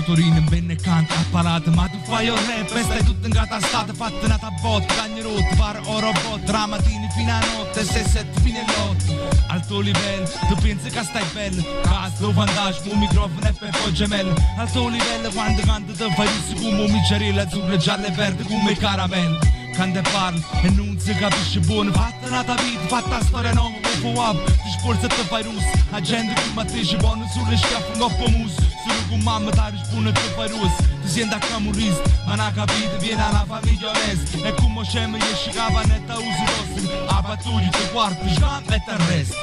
motorino bene canta a palate. Ma tu fai il rap e stai tutto incatastate. Fatte nata a botte, cagni rotte, fare o robot. Tra mattini fino a notte, 6-7 fino a notte. Al tuo livello, tu pensi che stai bello. Cazzo, fantasma, un microfono e per poi gemello. Al tuo livello, quando canto ti fai russi come un micciarello azzurro, giallo e verde come i caramelli. Quando parlo e non si capisce buono. Fatta nata vita, fatta storia nuova, come up. Ti sporzi e ti fai russo. La gente come te ci buono sulle schiaffe, un coppo muso. Solo con mamma ti risponde e ti fai russo. Ti senti a camurista, ma non capito, viene alla famiglia onesta. E come c'è mi esce cavanetta usi rossi. A pattugli ti guardi, scampa e ti arresti.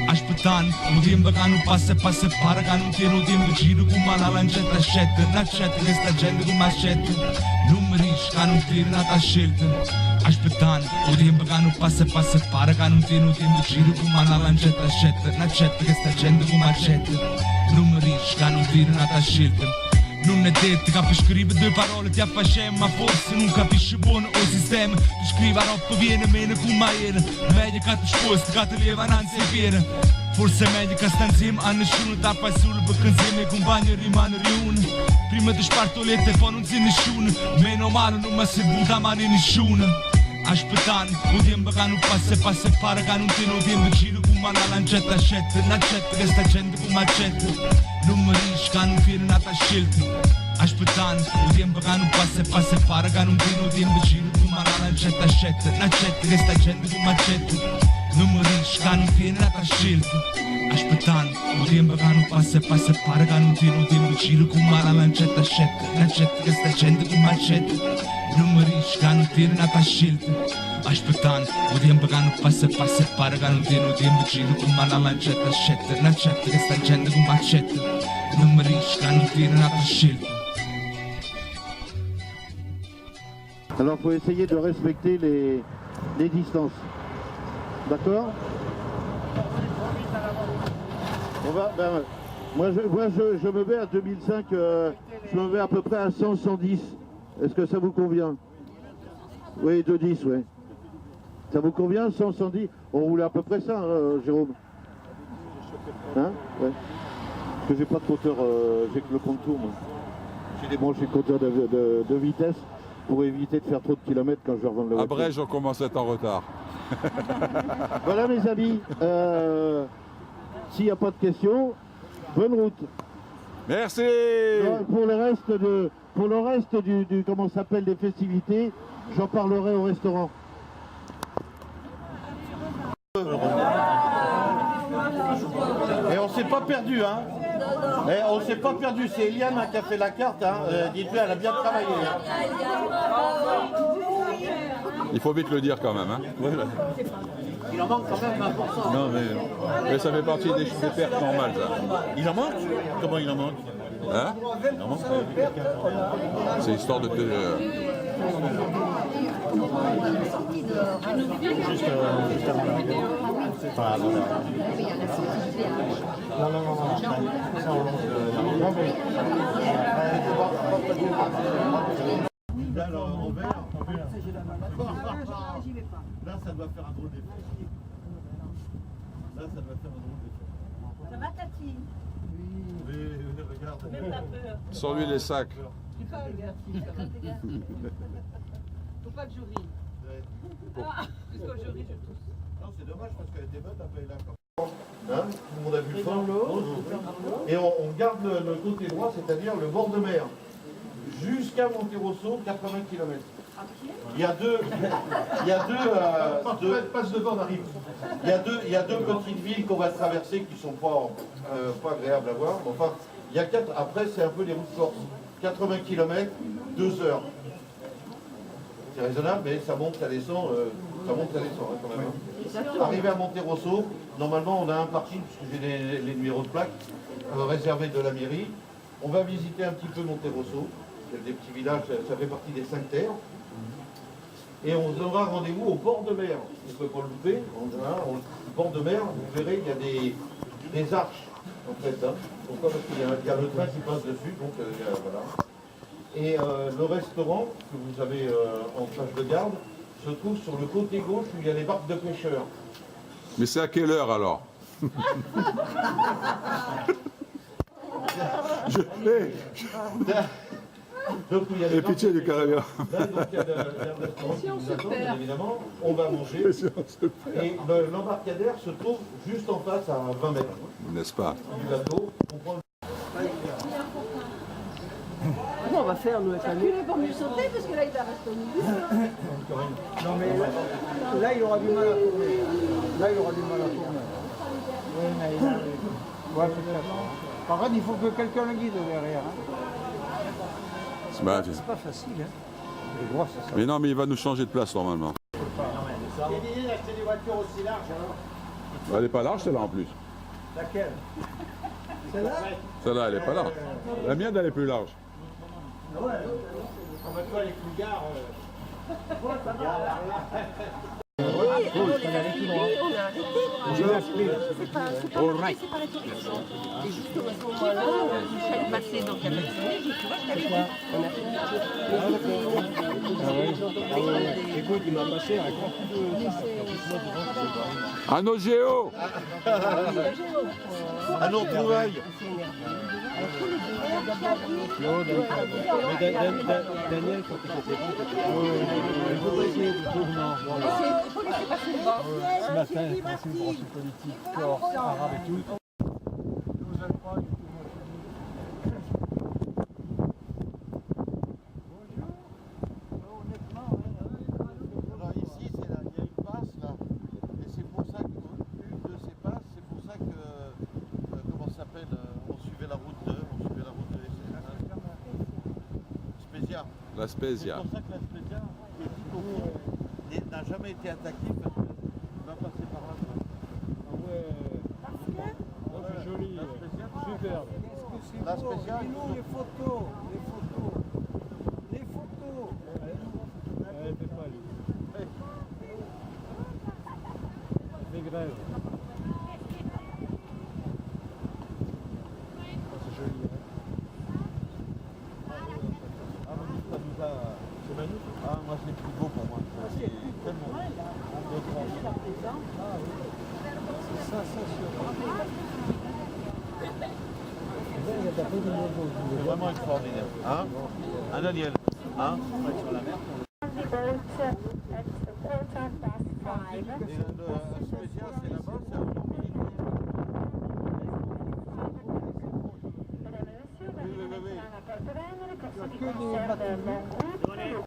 Aspettando, un tempo che non passa e passa e pare che non tiene un tempo giro come una lancetta scetta. Non accetta che sta gente come accetta. Non mi dici che non tiene una scelta. Aspettando, un tempo che non passa e passa e pare che non tiene un tempo giro come una lancetta scetta. Non accetta che sta gente come accetta. Non mi dici che non tiene una scelta. Non è detto che per scrivere due parole ti affasciamo, ma forse non capisci buono il sistema. Tu scrivi a roba viene meno come era. Meglio che ti sposti, che ti leva un'ansia fiera. Forse è meglio che sta insieme a nessuno ti fai solo perché insieme ai compagni rimane riuno. Prima ti spartolette e poi non sei nessuno. Meno male non mi si butta mano in nessuno. Aspettando, un tempo che non passa e passa e pare che non tiene un tempo giro come una lancetta scetta. Non accetta che sta gente come accetta. Non mi dici che non tiene una scelta. Aspettando, un tempo che non passa e passa e pare che non tiene un tempo giro come una lancetta scetta. Non accetta che sta gente come accetta. Non mi dici che non tiene una scelta. Aspettando, un tempo che non passa e passa e pare che non tiene un tempo giro come una lancetta scetta. Non accetta che sta gente come accetta. Non mi dici che non tiene una scelta. Aspettando, un tempo che non passa e passa e pare che non tiene un tempo giro come una lancetta scetta. Non accetta che sta gente come accetta. Non mi dici che non tiene una scelta. Alors il faut essayer de respecter les distances. D'accord? On va, moi je me mets à 2005, je me mets à peu près à 100-110. Est-ce que ça vous convient? Oui, 2-10, oui. Ça vous convient, 100-110? On roule à peu près ça, hein, Jérôme? Hein? Ouais. Parce que j'ai pas de compteur, j'ai que le compte-tour, moi. J'ai débranché le compteur de vitesse pour éviter de faire trop de kilomètres quand je vais revendre la voiture. À Brège, on commence à être en retard. Voilà mes amis, s'il n'y a pas de questions, bonne route. Merci. Pour le reste du comment ça s'appelle des festivités, j'en parlerai au restaurant. Et on s'est pas perdu, hein. Et on s'est pas perdu, c'est Eliane qui a fait la carte, hein. Dites-lui, elle a bien travaillé. Hein. Il faut vite le dire quand même. Hein. Voilà. Il en manque quand même 20%. Non, mais ça fait partie des pertes normales, ça. Il en manque? Comment il en manque? Hein? Il en manque. C'est histoire de te... Juste avant la vidéo. Enfin, avant la... Non. Alors, en vert. Là, ça doit faire un drôle d'effet. Ça va, Tati? Oui, regarde. Même pas peur. Sans lui les sacs. Faut pas que je rie. Parce que je ris, je tousse. Non, c'est dommage parce qu'elle était bonne après là. Hein, tout le monde a vu le fond. Et on garde le côté droit, c'est-à-dire le bord de mer. Jusqu'à Monterosso, 80 km. Il y a deux passe devant, on arrive. Il y a deux petites villes qu'on va traverser qui sont pas agréables à voir. Enfin, il y a quatre. Après, c'est un peu les routes fortes. 80 km, 2 heures. C'est raisonnable, mais ça monte, ça descend, hein, quand même. Hein. Arrivé à Monterosso, normalement, on a un parking puisque j'ai les numéros de plaque réservés de la mairie. On va visiter un petit peu Monterosso. C'est des petits villages, ça fait partie des 5 terres. Et on donnera rendez-vous au bord de mer. On ne peut pas le louper. Au bord de mer, vous verrez, il y a des arches, en fait. Hein. Pourquoi? Parce qu'il y a le train qui passe dessus, donc voilà. Et le restaurant, que vous avez en plage de garde, se trouve sur le côté gauche où il y a les barques de pêcheurs. Mais c'est à quelle heure alors? Donc, il y a Et pitié du carrière. Là, donc, il y a un restaurant qui nous attend, bien évidemment. On va manger. Et l'embarcadère se trouve juste en face, à 20 mètres N'est-ce pas? du bateau. On prend Comment on va faire, nous, avec la nuit? Pour mieux sauter, parce que là, il va rester au milieu. Non mais là il aura du mal à tourner. Là il aura du mal à tourner. Oui mais il arrive. Ouais, peut-être. Par contre il faut que quelqu'un le guide derrière. Hein. Bah, C'est pas facile. Hein. Les grosses, ça. mais non, mais il va nous changer de place normalement. J'ai l'idée d'acheter des voitures aussi larges alors. Elle n'est pas large celle-là en plus. Laquelle? Celle-là? Celle-là, elle n'est pas large. La mienne, elle est plus large. Ouais. Comme toi les couillards. Oui, on les a suivis, on a arrêté. C'est pas la direction. Et justement, à ce moment-là, Michel passait dans la matinée, j'ai dit, tu vois, je t'avais dit, on a fait Écoute, il m'a passé un grand coup de... À nos géos! à nos trouvailles. Daniel, quand il était il faut pas essayer de tourner. Il faut laisser passer le vent. Ce matin, je pense une branche politique, corps, arabe et tout. Alors ici, il y a une passe là. Et c'est pour ça que, une de ces passes, c'est pour ça que, comment ça s'appelle, on suivait la route de Spezia. La Spezia. C'est pour ça que la Spezia, qui est tout au fond, n'a jamais été attaquée parce qu'il va passer par là. C'est joli, superbe. La Spezia, Les photos. Elle fait pas lui. Elle fait grève. C'est joli. c'est magnifique. Ah, moi c'est plus beau pour moi. C'est tellement C'est ça, c'est vraiment extraordinaire. Hein, Daniel, hein? The boat at quarter past 5. Et le spécial, c'est là-bas, c'est un peu Mesdames et messieurs, oui, oui, oui. un appel pérenne, corso di conserve Mongout.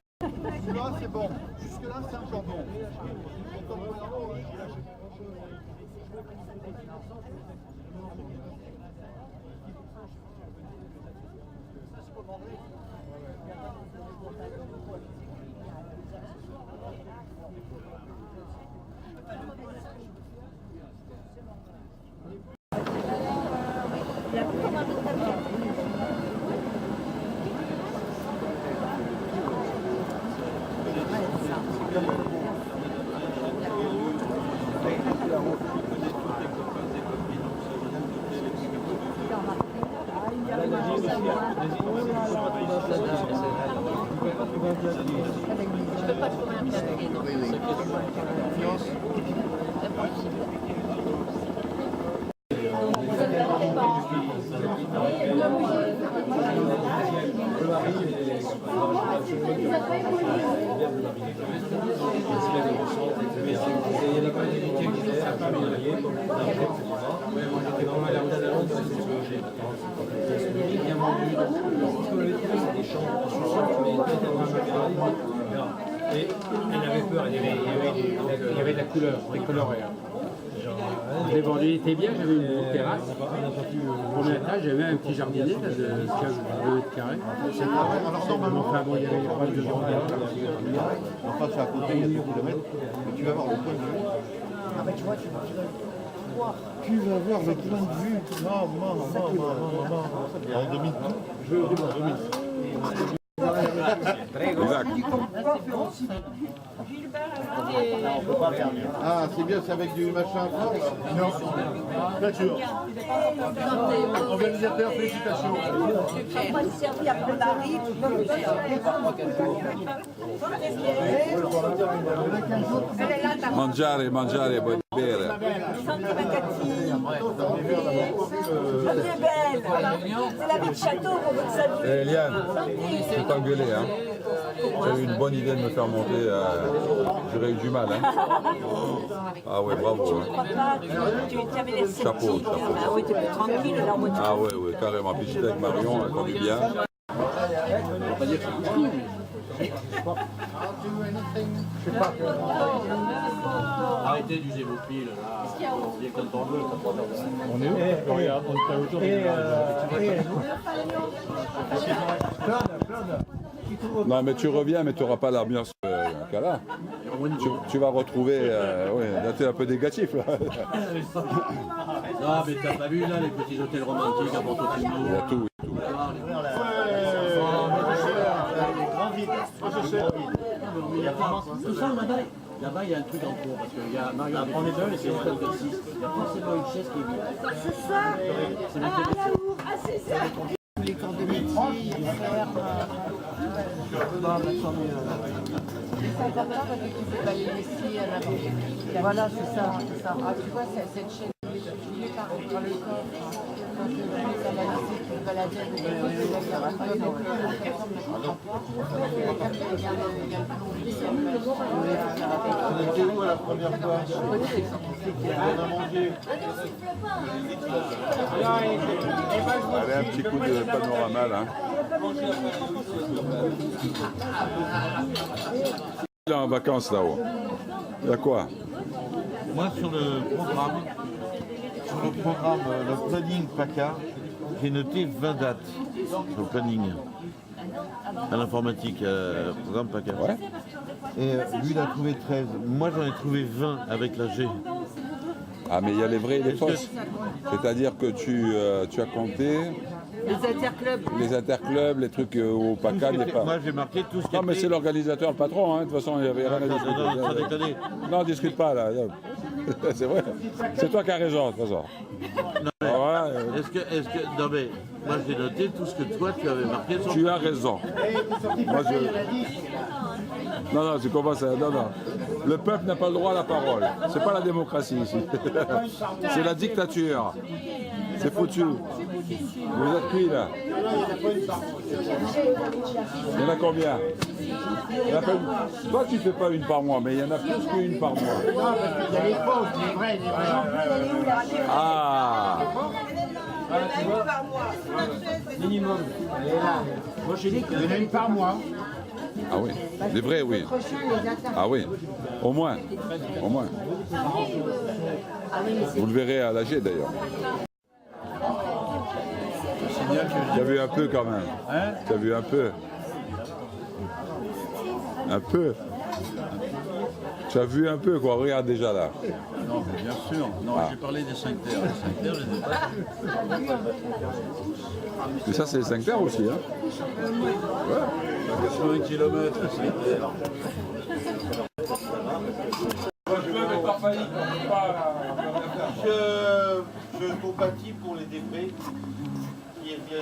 Celui-là, c'est bon. Jusque-là, c'est encore bon. Je peux pas trouver un café, non. Et elle avait peur, il y avait de la couleur, des colorés. Je l'ai vendu, il était bien, j'avais une petite terrasse. Au premier étage, j'avais un petit jardinet là, de 15 mètres carrés. Alors normalement, Enfin bon, il y avait les problèmes de jardin. enfin c'est à côté, il y a 2 kilomètres, mais tu vas voir le point de vue. Ah mais tu vois, tu vas voir le point de vue. Et on domine tout. On domine. Exact. Ah, c'est bien, c'est avec du machin fort là. Organisateur, félicitations. On va le servir après Paris. Mangiare, mangiare, poi bere. Santi Macati. Elle est belle. C'est la vie de château qu'on veut saluer. Eliane, faut pas gueuler, hein. J'ai eu une bonne idée de me faire monter, j'aurais eu du mal, hein. Ah ouais, bravo. Je Hein. crois pas, tu avais l'air sceptique. Chapeau, chapeau. Ah oui, tu es plus tranquille là en mode. Ah ouais, ouais, carrément. Puis j'étais avec Marion, elle conduit bien. Arrêtez d'user vos piles, là. On est quand on veut, quand on veut. On est où? Regarde, on est autour de Non, mais tu reviens, mais tu n'auras pas l'ambiance qu'elle a. Tu vas retrouver. Ouais, là, tu es un peu négatif, là. Non, mais t'as pas vu, là, les petits hôtels romantiques à Portofino. Il y a tout. Tout ça, là-bas, il y a un truc en cours, parce qu'il y a Mario André et c'est l'hôtel Bercy. Il y a forcément une chaise qui est vide. C'est ça. C'est l'hôtel Bercy. Ah, c'est ça. Les corps de métier, faire. C'est important parce que tu peux pas les laisser à la Voilà, c'est ça. Ah, tu vois, cette chaîne, je l'ai par le corps. Quand tu veux la laisser, tu vas la dire, tu vas la On était où la première fois? On a mangé. Allez, un petit coup de panorama, là. Il est en vacances, là-haut. Il y a quoi? Moi, sur le programme, le planning PACA, j'ai noté 20 dates sur le planning. À l'informatique, programme PACA. Ouais. Et lui, il a trouvé 13. Moi, j'en ai trouvé 20 avec la G. Ah, mais il y a les vrais et les fausses. C'est-à-dire que tu as compté Les interclubs. les interclubs, les trucs au PACA, il n'y a pas. Moi, j'ai marqué tout ce qui Non, mais était- c'est l'organisateur, le patron, hein. De toute façon, il n'y avait rien à Non, sans discuter. déconner. Non, discute pas, là. C'est vrai. C'est toi qui as raison, de toute façon. Ah ouais, Est-ce que, non mais, moi j'ai noté tout ce que toi tu avais marqué sur tu as raison. Moi, non, tu commences à... Non. Le peuple n'a pas le droit à la parole. C'est pas la démocratie, ici. C'est la dictature. C'est foutu. Vous êtes qui, là? Il y en a combien? Il y en a pas une. Toi, tu fais pas une par mois, mais il y en a plus qu'une par mois. Ah! Minimum. Moi, j'ai dit qu'il y en a une par mois. Ah oui. Les vrais, oui. Ah oui. Au moins. Au moins. Vous le verrez à l'AG, d'ailleurs. Tu as vu un peu quand même. Hein? Tu as vu un peu. Un peu. Tu as vu un peu, quoi. Regarde déjà là. Non, mais bien sûr. Non, Ah. j'ai parlé des 5 terres. Les 5 terres, je les ai pas vus. Et ça, c'est les 5 terres aussi. Hein. 80 km, 5 terres. Je compatis pour les défraies, qui bien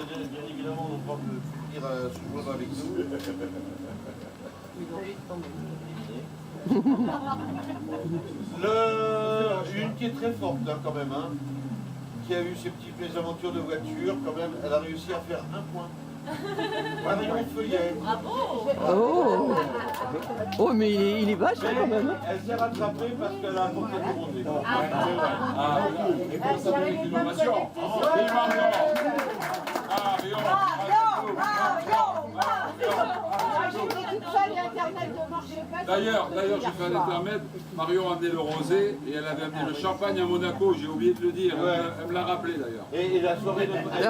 évidemment n'ont pas pu venir se joindre avec nous. Une qui est très forte hein, quand même, hein, qui a eu ses petites mésaventures de voiture, quand même, elle a réussi à faire un point. Marion Feuillet. Oh, mais il est vache quand même. Elle s'est rattrapée parce qu'elle a apporté du monde. Et pour ça, avec l'innovation. Vive Marion. D'ailleurs, j'ai fait un intermède. Marion a amené le rosé et elle avait amené le champagne à Monaco. J'ai oublié de le dire. Elle me l'a rappelé d'ailleurs. Et la soirée n'est pas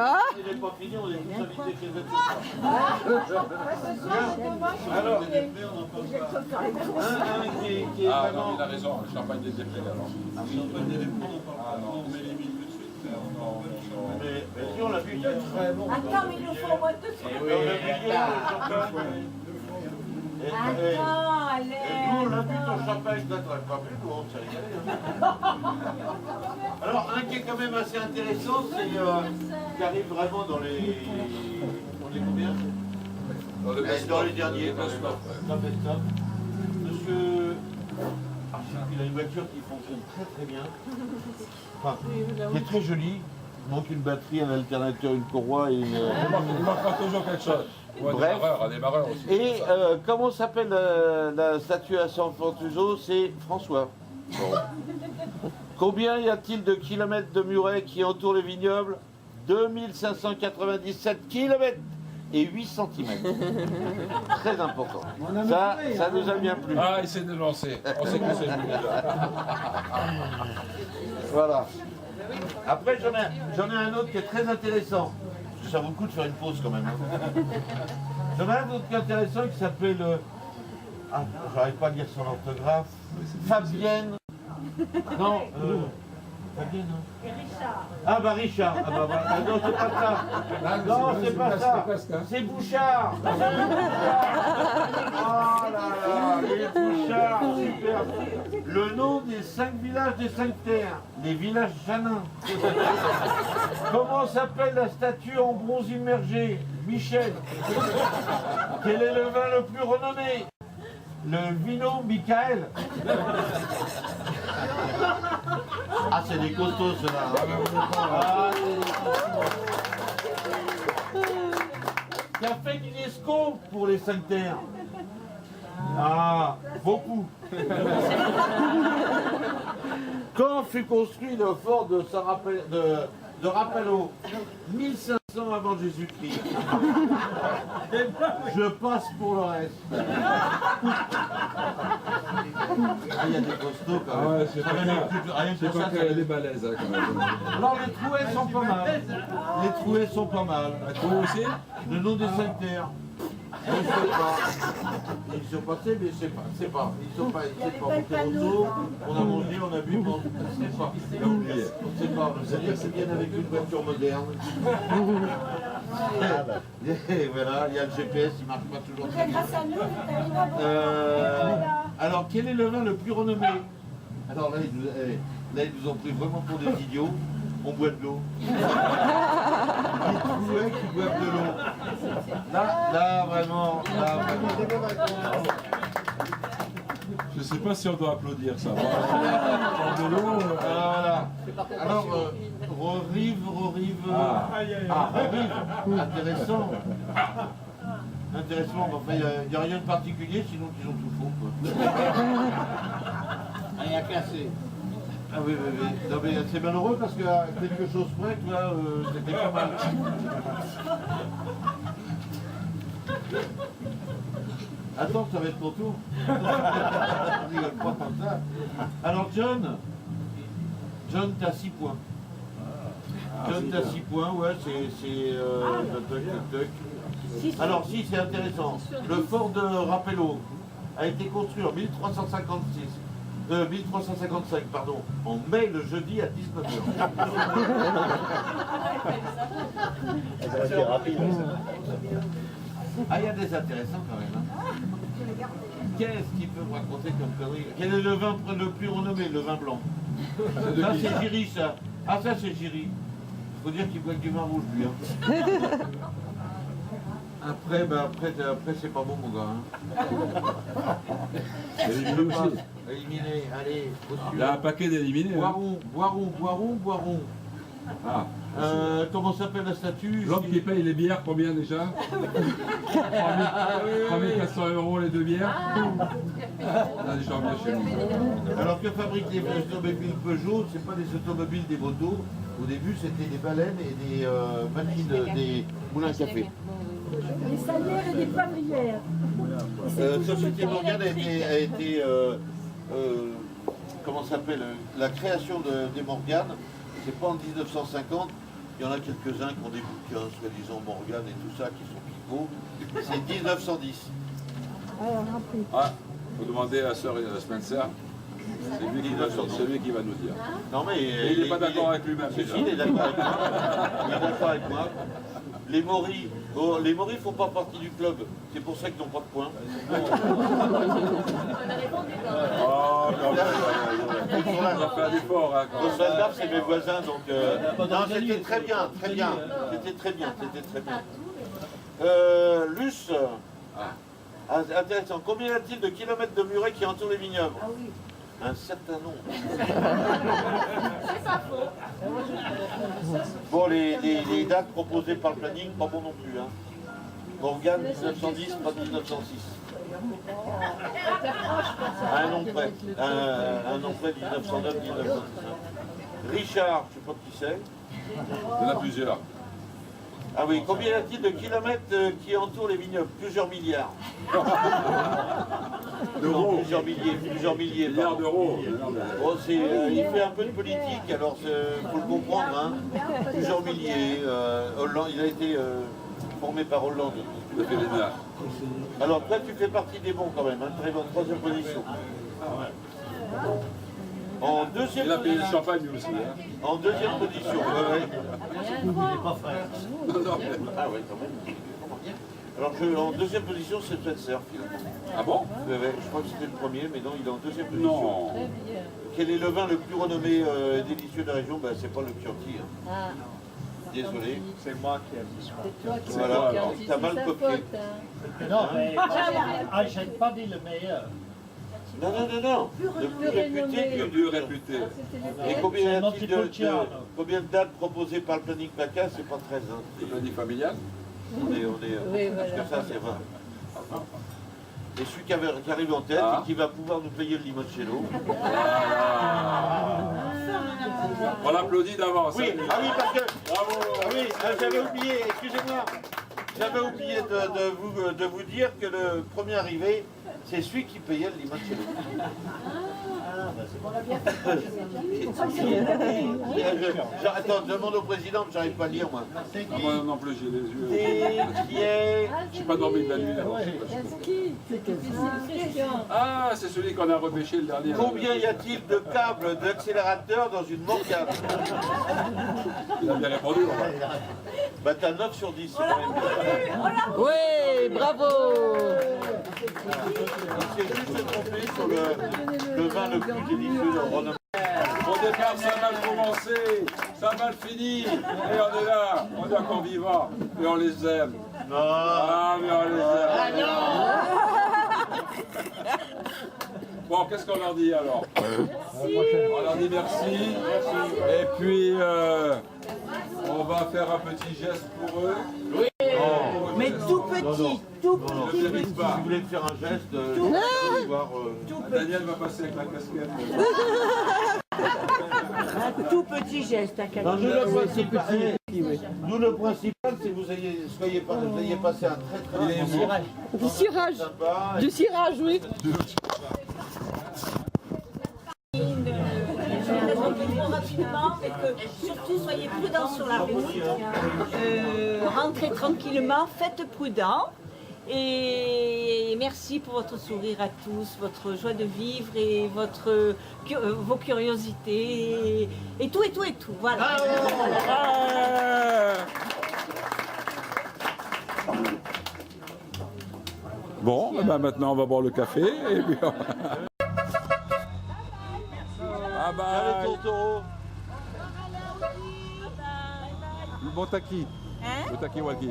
finie, on est tous invités chez elle ce soir. Alors, on en parle pas. Un qui est Ah non, vraiment... il a raison. Le champagne des déplais alors. Ah, mais on met les limites tout de suite. Mais si on l'a vu, il est très bon. Attends, mais il nous faut au moins 2 secondes. On l'a vu hier, le champagne. Attends, allez. on l'a vu ton champagne, là t'aurais pas vu, nous on s'est régalé. Alors un qui est quand même assez intéressant, c'est qui arrive vraiment dans les. On est combien? Dans les derniers. Dans le best-of. Monsieur. Il a une voiture qui fonctionne très bien. Enfin, qui est très jolie. Il manque une batterie, un alternateur, une courroie et une. Il manquera toujours quelque chose. Ouais, Bref. un démarreur aussi. Et comment s'appelle la statue à San Fortuso? C'est François. Bon. Combien y a-t-il de kilomètres de murets qui entourent le vignoble? 2597 kilomètres et 8 cm. Très important. Ça nous a bien plu. Ah, il s'est dénoncé. On sait que c'est lui déjà. Voilà. Après, j'en ai un autre qui est très intéressant. Parce que ça vaut le coup de faire une pause quand même. Hein. J'en ai un autre qui est intéressant qui s'appelle. Ah, j'arrive pas à lire son orthographe. Fabienne. Non, Fabienne, non. Ah bah Richard. Ah, bah, ah, non, c'est pas ça. Non, c'est pas ça. C'est Bouchard. Oh là là, les Bouchards, super. Le nom des 5 villages des 5 terres, les villages janins. Comment s'appelle la statue en bronze immergé? Michel. Quel est le vin le plus renommé? Le vino Michael. Ah, c'est des costauds, ceux-là. Ah, qui a fait l'UNESCO pour les 5 terres? Ah, beaucoup. Quand fut construit le fort de Rapallo? 1500 avant Jésus-Christ. Je passe pour le reste. Ah, il y a des costauds quand même. Ah ouais, c'est pas qu'il y a des balaises hein, quand même. Alors les trouées sont pas mal. Les trouées sont pas mal. La trouée aussi? Le nom des 5 terres. Je ne sais pas. Ils sont passés, mais je sais pas. Ils sont pas. Ils sont pas montés au dos. On a mangé, on a bu, on ne sait pas. On sait pas. C'est-à-dire qu'ils viennent avec une voiture moderne. Et voilà, il y a le GPS, il ne marche pas toujours très bien. Alors, quel est le vin le plus renommé? Alors là, ils nous ont pris vraiment pour des idiots. On boit de l'eau. Les troués qui boivent de l'eau. Là, vraiment. Je sais pas si on doit applaudir ça. De l'eau. Voilà. Alors, Rorive. Rorive. Intéressant. Intéressant. Enfin, il n'y a rien de particulier, sinon ils ont tout faux. Rien cassé. Ah oui. Non, mais c'est malheureux parce qu'à quelque chose près, tu vois, c'était pas mal. Attends, ça va être ton tour. On rigole pas comme ça. Alors John, t'as 6 points. John, t'as 6 points, ouais, c'est toc. Alors si, c'est intéressant. Le fort de Rapallo a été construit en 1355, pardon, en mai, le jeudi à 19h. C'est rapide. Ah, il y a des intéressants quand même. Hein. Qu'est-ce qu'il peut me raconter comme connerie? Quel est le vin le plus renommé? Le vin blanc. Ça, c'est Giry, ça. Ah, ça, c'est Giry. Faut dire qu'il boit que du vin rouge, lui. Hein. Après, c'est pas bon, mon gars. Hein. Éliminé aussi. Éliminé, allez. Il y a un paquet d'éliminés. Hein. Boiron. Ah. Comment s'appelle la statue? L'homme qui paye les bières, combien déjà? 3400 € les 2 bières. On a des gens bien chez nous. Alors que fabriquent les automobiles Peugeot, c'est pas des automobiles, des motos. Au début, c'était des baleines et des machines, des moulins à café. Des salières et des poivrières. Société Morgane a été comment s'appelle, la création des Morgane, c'est pas en 1950. Il y en a quelques-uns qui ont des bouquins, soi-disant Morgane et tout ça, qui sont pipeaux. C'est 1910. Ah, faut demander à Sir Spencer. C'est lui qui va nous dire. Non mais il n'est pas d'accord avec lui-même. Si, il est d'accord avec moi. Il est d'accord avec moi. Les Maoris, oh, les Maoris font pas partie du club. C'est pour ça qu'ils n'ont pas de points. Oh, quand même. On a fait un effort, hein, quand Au même. Sandar, c'est mes voisins, donc... non, c'était très bien, très bien. C'était très bien, c'était très bien. Luce, intéressant. Combien y a-t-il de kilomètres de murets qui entourent les vignobles? Un certain nombre. C'est sa faute. Bon, les dates proposées par le planning, pas bon non plus. Hein. Morgane, 1910, pas 1906. À un nom près. Un nom près, 1909, 1910. Richard, je ne sais pas qui c'est. Il y en a plusieurs. Ah oui, combien y a-t-il de kilomètres qui entourent les vignobles? Plusieurs milliards. D'euros. Plusieurs milliers. Milliards pardon. d'euros. Bon, il fait un peu de politique, alors il faut le comprendre. Hein. Plusieurs milliers. Hollande, il a été formé par Hollande. Il a fait les nerfs. Alors toi, tu fais partie des bons quand même, hein, très bonne, troisième position. En deuxième Il a payé le position. champagne lui aussi. Hein. En deuxième position. Ouais. Non, non, Ah ouais, quand même. Alors en deuxième position, c'est Spencer finalement. Ah bon? Ouais, je crois que c'était le premier, mais non, il est en deuxième position. Non. Quel est le vin le plus renommé et délicieux de la région? Ben, c'est pas le Chianti. Hein. Désolé. C'est moi qui ai dit ça. Voilà, t'as mal copié. Non, mais j'ai pas dit le meilleur. Non. Le plus réputé. Le mieux réputé. Et combien y a-t-il Montepulciano. combien de dates proposées par le planning PACA? C'est pas 13. Hein. Le planning familial. On est parce que ça, c'est 20. Et celui qui arrive en tête et qui va pouvoir nous payer le limoncello. On l'applaudit d'avance. Oui, hein. ah oui, parce que. Bravo. Ah oui, j'avais oublié, excusez-moi. J'avais oublié de vous dire que le premier arrivé, c'est celui qui payait le limoncello. Attends, demande au président, que j'arrive pas à lire moi. Ah, moi non plus, j'ai les yeux. Qui est. Je n'ai pas dormi de la nuit. alors, je sais pas. Ah, c'est celui qu'on a repêché le dernier. Combien y a-t-il de câbles d'accélérateur dans une Morgane? Il a bien répondu. Voilà. Bah t'as 9 sur 10. c'est quand même bien. Oui, bravo. Il s'est juste trompé sur le vin le plus délicieux de Rhône. Au départ, ça a mal commencé, ça a mal fini. Et on est là, on est encore vivants. Et on les aime. Non. Ah, mais on les aime. Bon, qu'est-ce qu'on leur dit alors? On leur dit merci. Et puis, on va faire un petit geste pour eux. Oui. Mais tout petit, tout petit. Ne mérite pas. Si vous voulez me faire un geste, voir, Daniel va passer avec la casquette. Tout petit geste à quelqu'un. non, nous, le principal, c'est que vous ayez passé un très très bon moment. Du cirage. Sympa. Du cirage, oui. Rapidement, et que surtout soyez prudents sur la route, rentrez tranquillement, faites prudent. Et merci pour votre sourire à tous, votre joie de vivre et vos curiosités et tout. Voilà. Bon, eh ben maintenant on va boire le café. Et puis on... Bye bye. Allez, Tontoro. Le bon taki. Hein? Le taki walkie.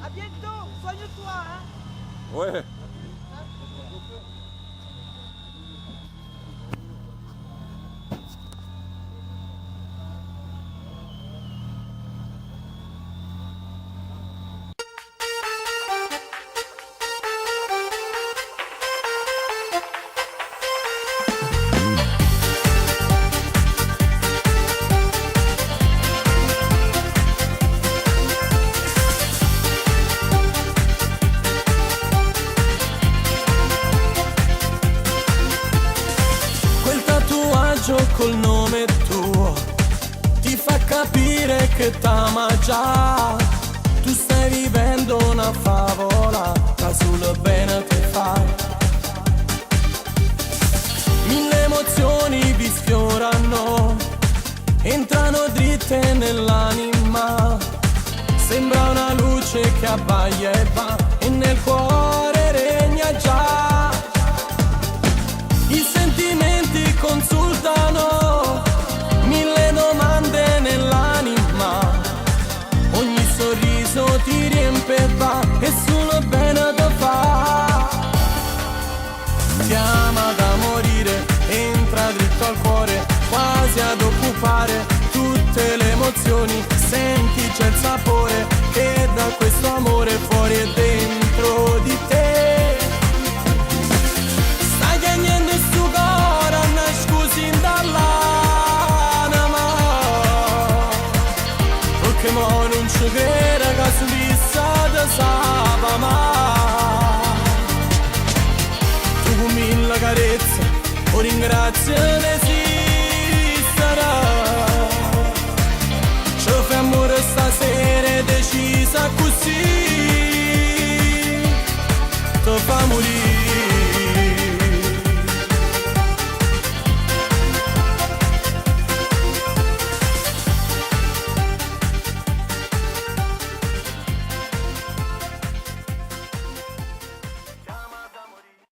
À bientôt, soigne-toi. Hein? Ouais. Col nome tuo ti fa capire che t'ama già. Tu stai vivendo una favola, la sa sul bene che fai. Mille emozioni vi sfiorano, entrano dritte nell'anima. Sembra una luce che abbaglia e va, e nel cuore regna già. I sentimenti consultano, mille domande nell'anima. Ogni sorriso ti riempie e va, e solo bene da fa. Ti ama da morire, entra dritto al cuore, quasi ad occupare tutte le emozioni. Senti c'è il sapore che da questo amore fuori e dentro di te. Stai chiedendo sto cuore a nascosi dall'anima, perché mo non ci credo che su lista sa ma. Tu con mille carezze o ringrazio d'esisterà. Ci fai amore stasera decisa così, ti fa morire.